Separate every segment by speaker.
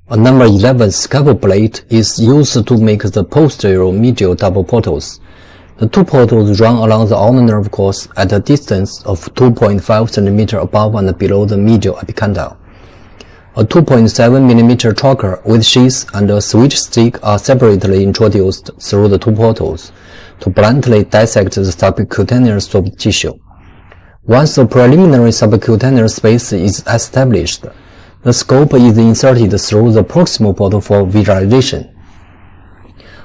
Speaker 1: A number 11 scalpel plate is used to make the posterior medial double portals. The two portals run along the ulnar nerve course at a distance of 2.5 cm above and below the medial epicondyle. A 2.7 mm trocar with sheath and a switch stick are separately introduced through the two portals to bluntly dissect the subcutaneous soft tissue. Once the preliminary subcutaneous space is established, the scope is inserted through the proximal portal for visualization.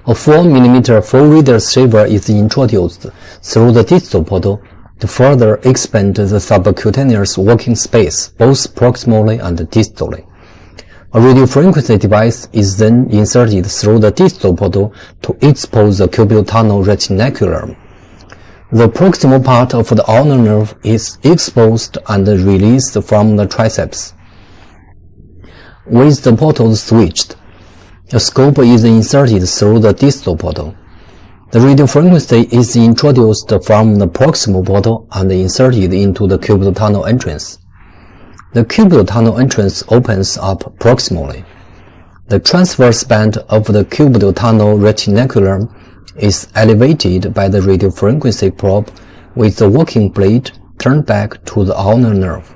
Speaker 1: A 4 mm full radius shaver is introduced through the distal portal to further expand the subcutaneous working space both proximally and distally. A radiofrequency device is then inserted through the distal portal to expose the cubital tunnel retinaculum. The proximal part of the ulnar nerve is exposed and released from the triceps. With the portals switched, a scope is inserted through the distal portal. The radiofrequency is introduced from the proximal portal and inserted into the cubital tunnel entrance. The cubital tunnel entrance opens up proximally. The transverse band of the cubital tunnel retinaculum is elevated by the radiofrequency probe with the working blade turned back to the ulnar nerve,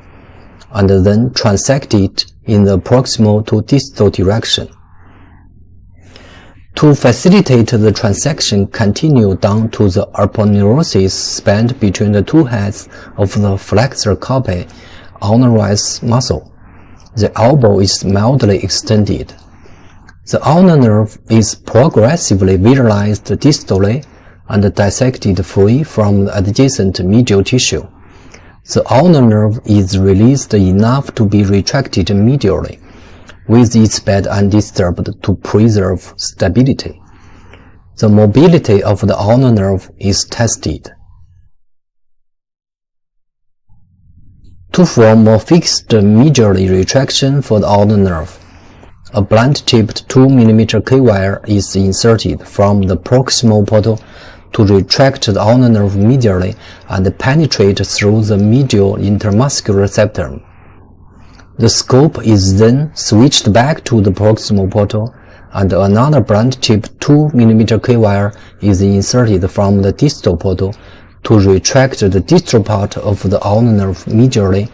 Speaker 1: and then transected in the proximal to distal direction. To facilitate the transection, continue down to the aponeurosis span between the two heads of the flexor carpi ulnaris muscle. The elbow is mildly extended. The ulnar nerve is progressively visualized distally and dissected free from the adjacent medial tissue. The ulnar nerve is released enough to be retracted medially, with its bed undisturbed to preserve stability. The mobility of the ulnar nerve is tested. To form a fixed medially retraction for the ulnar nerve, a blunt-tipped 2 mm K-wire is inserted from the proximal portal to retract the ulnar nerve medially and penetrate through the medial intermuscular septum. The scope is then switched back to the proximal portal, and another blunt-tipped 2 mm K-wire is inserted from the distal portal to retract the distal part of the ulnar nerve medially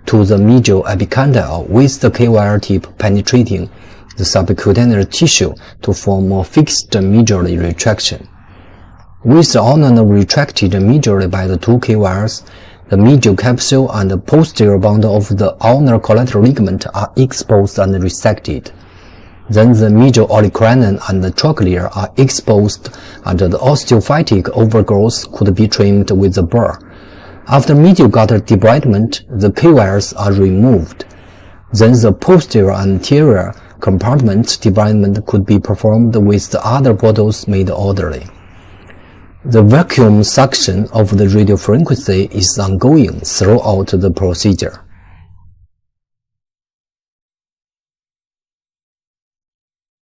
Speaker 1: to the medial epicondyle, with the K-wire tip penetrating the subcutaneous tissue to form a fixed medially retraction. With the ulnar nerve retracted medially by the two K-wires, the medial capsule and the posterior bundle of the ulnar collateral ligament are exposed and resected. Then the medial olecranon and the trochlear are exposed, and the osteophytic overgrowth could be trimmed with a burr. After medial gutter debridement, the K-wires are removed. Then the posterior and anterior compartment debridement could be performed with the other portals made orderly. The vacuum suction of the radiofrequency is ongoing throughout the procedure.